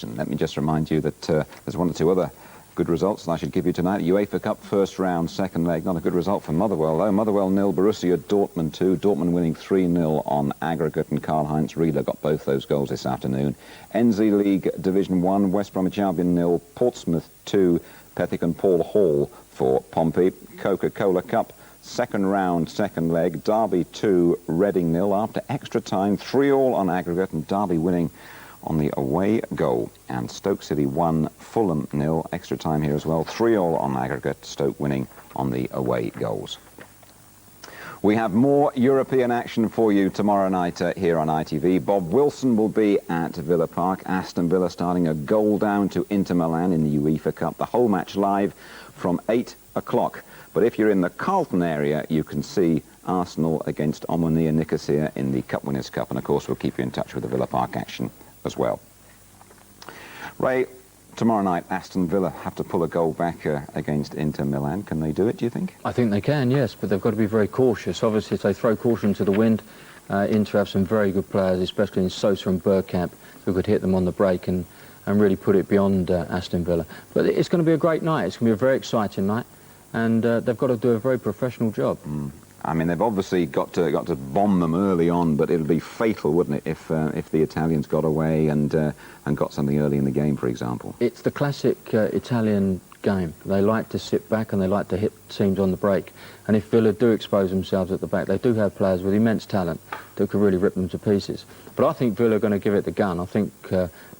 Let me just remind you that there's one or two other good results that I should give you tonight. UEFA Cup first round, second leg. Not a good result for Motherwell, though. Motherwell 0, Borussia Dortmund 2. Dortmund winning 3-0 on aggregate, and Karl-Heinz Riedler got both those goals this afternoon. NZ League Division 1, West Bromwich Albion 0, Portsmouth 2, Pethick and Paul Hall for Pompey. Coca-Cola Cup, second round, second leg. Derby 2, Reading 0. After extra time, 3-3 on aggregate, and Derby winning on the away goal. And Stoke City 1, Fulham 0. Extra time here as well. 3-3 on aggregate. Stoke winning on the away goals. We have more European action for you tomorrow night here on ITV. Bob Wilson will be at Villa Park. Aston Villa starting a goal down to Inter Milan in the UEFA Cup. The whole match live from 8 o'clock. But if you're in the Carlton area, you can see Arsenal against Omonia Nicosia in the Cup Winners' Cup. And of course, we'll keep you in touch with the Villa Park action as well. Ray, tomorrow night Aston Villa have to pull a goal back against Inter Milan. Can they do it, do you think? I think they can, yes, but they've got to be very cautious. Obviously, if they throw caution to the wind, Inter have some very good players, especially in Sosa and Bergkamp, who could hit them on the break and really put it beyond Aston Villa. But it's going to be a great night. It's going to be a very exciting night, and they've got to do a very professional job. I mean, they've obviously got to bomb them early on, but it'll be fatal, wouldn't it, if the Italians got away and got something early in the game, for example. It's the classic Italian game. They like to sit back and they like to hit teams on the break. And if Villa do expose themselves at the back, they do have players with immense talent that could really rip them to pieces. But I think Villa are going to give it the gun. I think,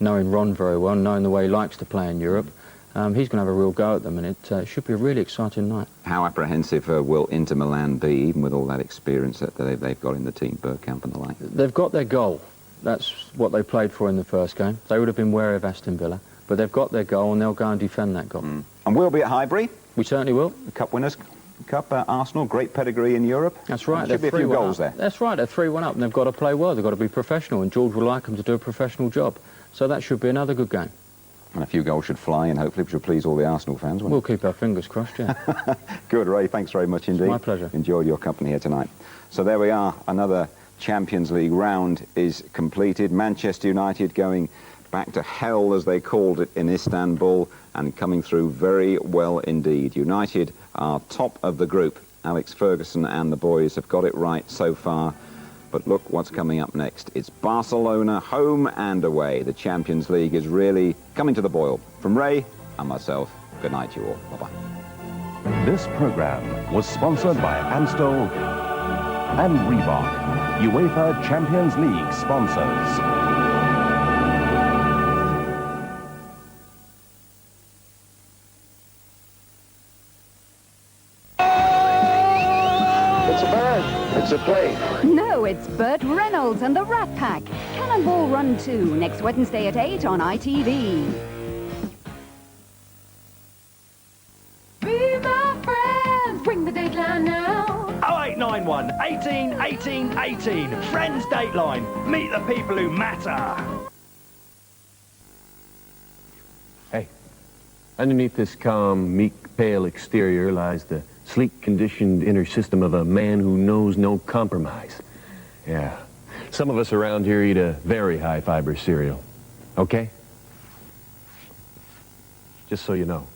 knowing Ron very well, knowing the way he likes to play in Europe, he's going to have a real go at them, and it should be a really exciting night. How apprehensive will Inter Milan be, even with all that experience that they've got in the team, Bergkamp and the like? They've got their goal. That's what they played for in the first game. They would have been wary of Aston Villa, but they've got their goal, and they'll go and defend that goal. And we'll be at Highbury. We certainly will. The Cup Winners' Cup, Arsenal, great pedigree in Europe. That's right. There should be a few goals there. That's right. They're 3-1 up, and they've got to play well. They've got to be professional, and George will like them to do a professional job. So that should be another good game. And a few goals should fly, and hopefully it should please all the Arsenal fans. We'll keep our fingers crossed, yeah. Good, Ray. Thanks very much indeed. It's my pleasure. Enjoyed your company here tonight. So there we are. Another Champions League round is completed. Manchester United going back to hell, as they called it, in Istanbul, and coming through very well indeed. United are top of the group. Alex Ferguson and the boys have got it right so far. But look what's coming up next. It's Barcelona, home and away. The Champions League is really coming to the boil. From Ray and myself, good night to you all. Bye-bye. This program was sponsored by Amstel and Reebok, UEFA Champions League sponsors. It's a play. No, it's Burt Reynolds and the Rat Pack. Cannonball Run 2, next Wednesday at 8 on ITV. Be my friend, bring the deadline now. 0891 18 18 18. Friends Dateline. Meet the people who matter. Hey, underneath this calm, meek, pale exterior lies the sleek, conditioned inner system of a man who knows no compromise. Yeah. Some of us around here eat a very high-fiber cereal. Okay? Just so you know.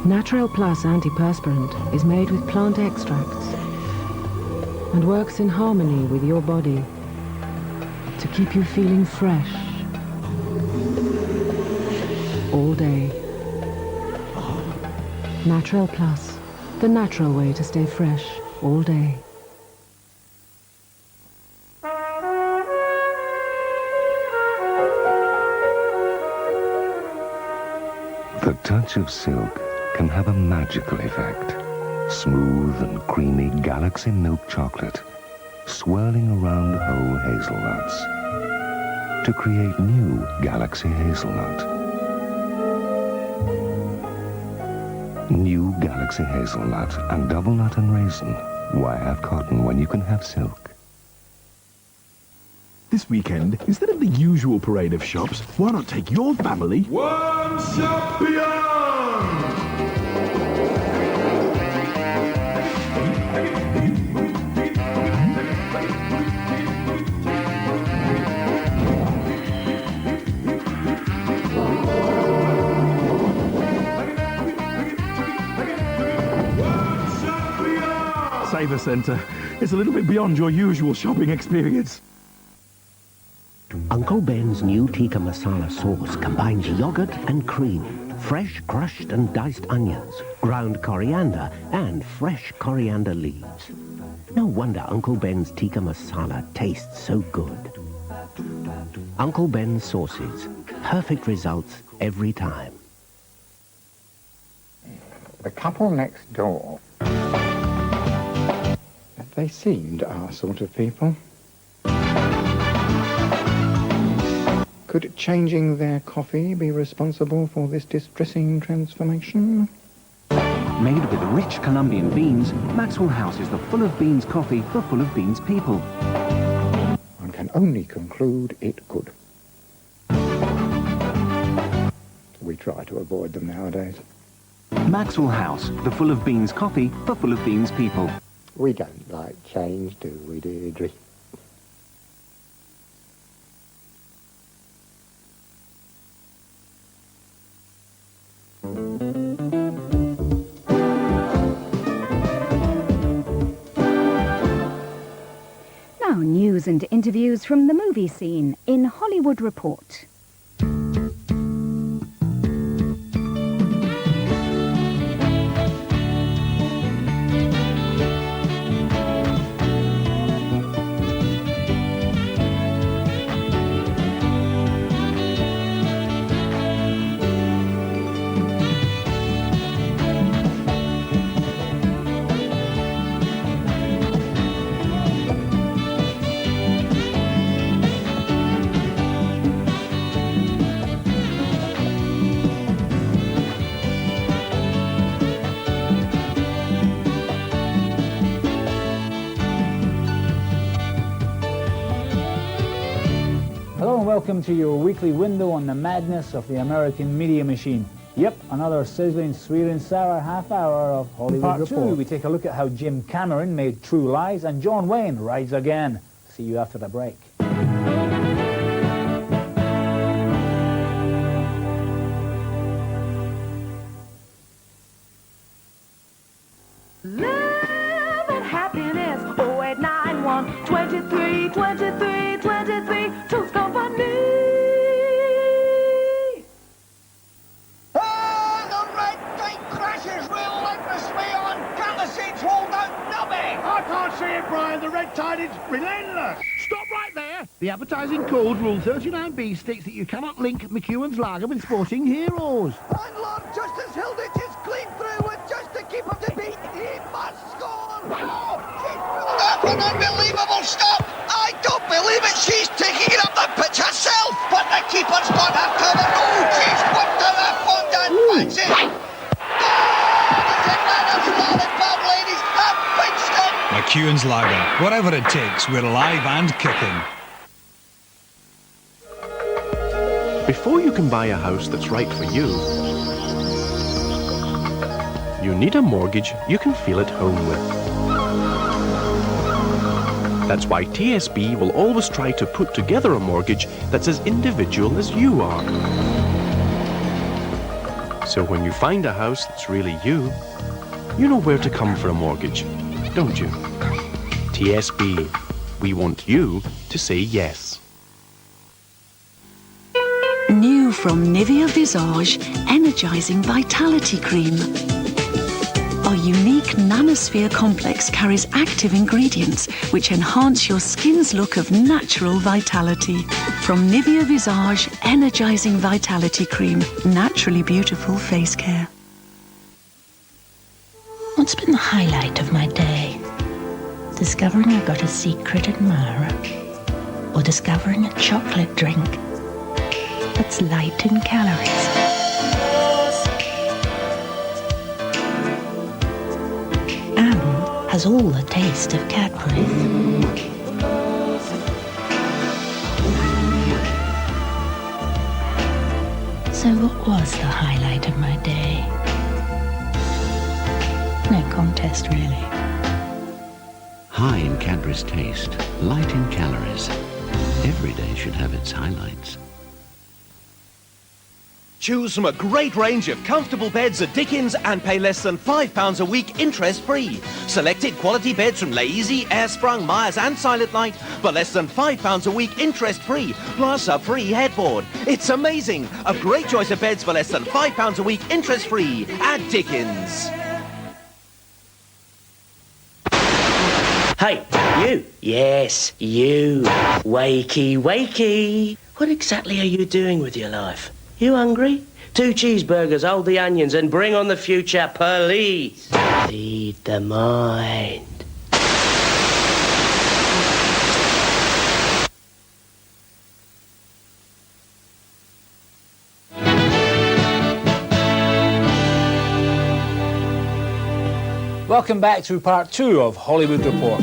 Natural Plus antiperspirant is made with plant extracts and works in harmony with your body to keep you feeling fresh all day. Natural Plus, the natural way to stay fresh all day. The touch of silk can have a magical effect. Smooth and creamy Galaxy milk chocolate, swirling around whole hazelnuts to create new Galaxy hazelnut. New Galaxy hazelnut and double nut and raisin. Why have cotton when you can have silk? This weekend, instead of the usual parade of shops, why not take your family one shop beyond? flavour centre. It's a little bit beyond your usual shopping experience. Uncle Ben's new tikka masala sauce combines yogurt and cream, fresh crushed and diced onions, ground coriander and fresh coriander leaves. No wonder Uncle Ben's tikka masala tastes so good. Uncle Ben's sauces, perfect results every time. The couple next door, they seemed our sort of people. Could changing their coffee be responsible for this distressing transformation? Made with rich Colombian beans, Maxwell House is the full of beans coffee for full of beans people. One can only conclude it could. We try to avoid them nowadays. Maxwell House, the full of beans coffee for full of beans people. We don't like change, do we, Deirdre? Now, news and interviews from the movie scene in Hollywood Report. Welcome to your weekly window on the madness of the American media machine. Yep, another sizzling, sweet and sour half hour of Hollywood Report. In Part 2, we take a look at how Jim Cameron made True Lies and John Wayne rides again. See you after the break. Love and happiness, 0891 23 23 23, Truth Company. Oh, the red gate crashes relentlessly on Galaxy's Walnut Nubby. I can't see it, Brian. The red tide is relentless. Stop right there. The advertising code, Rule 39B, states that you cannot link McEwen's Lager with sporting heroes. And Lord Justice Hilditch is clean through with just to keep him to beat. He must score. Oh, that's an unbelievable stop. I don't believe it. She's taking it up the pitch herself. But the keeper's got her covered. Oh, she's whipped to the fondant. That's it. McEwen's Lager. Whatever it takes, we're alive and kicking. Before you can buy a house that's right for you, you need a mortgage you can feel at home with. That's why TSB will always try to put together a mortgage that's as individual as you are. So when you find a house that's really you, you know where to come for a mortgage, don't you? TSB, we want you to say yes. New from Nivea Visage Energizing Vitality Cream. Our unique Nanosphere complex carries active ingredients which enhance your skin's look of natural vitality. From Nivea Visage Energizing Vitality Cream. Naturally beautiful face care. What's been the highlight of my day? Discovering I got a secret admirer, or discovering a chocolate drink that's light in calories. And has all the taste of Cadbury. So what was the highlight of my day? No contest, really. High in Cadbury's taste, light in calories. Every day should have its highlights. Choose from a great range of comfortable beds at Dickens and pay less than £5 a week interest-free. Selected quality beds from Lazy, Airsprung, Myers and Silent Light for less than £5 a week interest-free, plus a free headboard. It's amazing! A great choice of beds for less than £5 a week interest-free at Dickens. Hey, you. Yes, you. Wakey, wakey. What exactly are you doing with your life? You hungry? 2 cheeseburgers, hold the onions, and bring on the future police. Feed the mind. Welcome back to part 2 of Hollywood Report.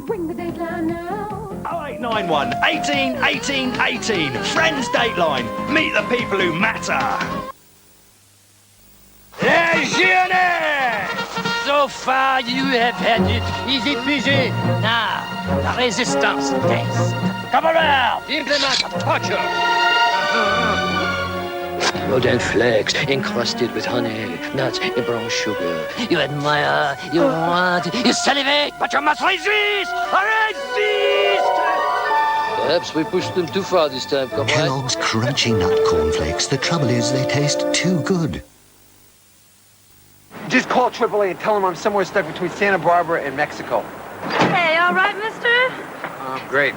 Bring the dateline now. 0891 18 18 18. Friends Dateline. Meet the people who matter. Jeunesse! So far you have had it easy peasy. Now, the resistance test. Come around! Implement of torture. Golden flakes encrusted with honey, nuts and brown sugar. You admire, you want, you salivate, but you must resist! Resist! Perhaps we pushed them too far this time, comrade. Kellogg's crunchy nut cornflakes. The trouble is they taste too good. Just call AAA and tell them I'm somewhere stuck between Santa Barbara and Mexico. Hey, all right, mister? Great.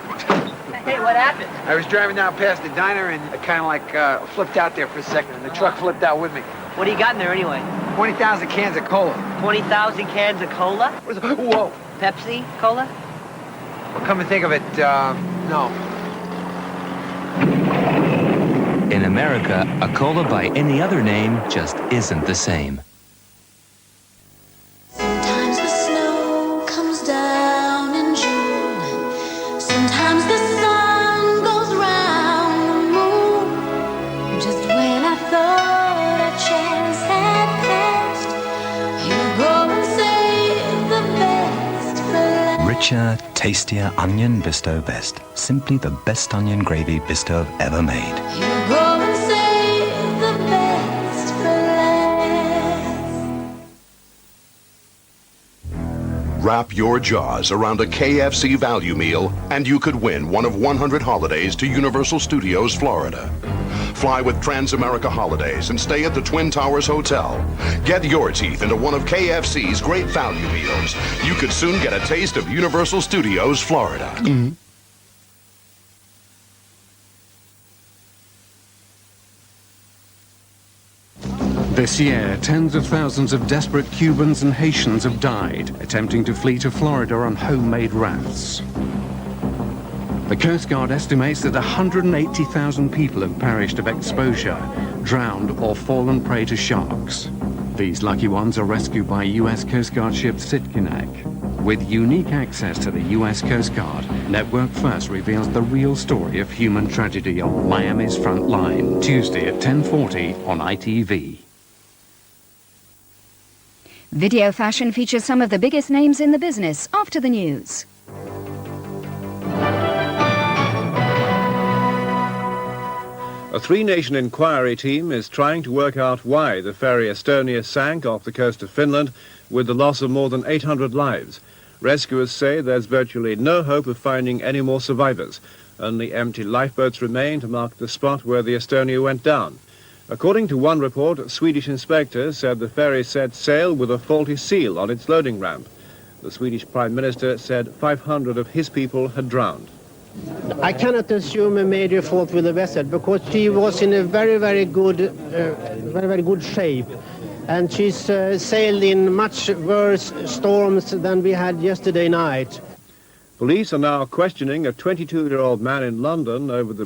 Hey, what happened? I was driving down past the diner and I kind of like flipped out there for a second, and the truck flipped out with me. What do you got in there anyway? 20,000 cans of cola. 20,000 cans of cola? Whoa. Pepsi Cola? Well, come to think of it, no. In America, a cola by any other name just isn't the same. Sometimes the snow comes down in June. Sometimes the sun goes round the moon. Just when I thought a chance had passed, you go and save the best for last. Richer, tastier onion Bisto Best. Simply the best onion gravy Bisto have ever made. You go and save the best for last. Wrap your jaws around a KFC value meal and you could win one of 100 holidays to Universal Studios, Florida. Fly with Transamerica Holidays and stay at the Twin Towers Hotel. Get your teeth into one of KFC's great value meals. You could soon get a taste of Universal Studios, Florida. This year, tens of thousands of desperate Cubans and Haitians have died, attempting to flee to Florida on homemade rafts. The Coast Guard estimates that 180,000 people have perished of exposure, drowned or fallen prey to sharks. These lucky ones are rescued by U.S. Coast Guard ship Sitkinak. With unique access to the U.S. Coast Guard, Network First reveals the real story of human tragedy on Miami's front line, Tuesday at 10:40 on ITV. Video fashion features some of the biggest names in the business after the news. A three-nation inquiry team is trying to work out why the ferry Estonia sank off the coast of Finland with the loss of more than 800 lives. Rescuers say there's virtually no hope of finding any more survivors. Only empty lifeboats remain to mark the spot where the Estonia went down. According to one report, Swedish inspectors said the ferry set sail with a faulty seal on its loading ramp. The Swedish Prime Minister said 500 of his people had drowned. I cannot assume a major fault with the vessel because she was in a very good shape, and she's sailed in much worse storms than we had yesterday night. Police are now questioning a 22-year-old man in London over the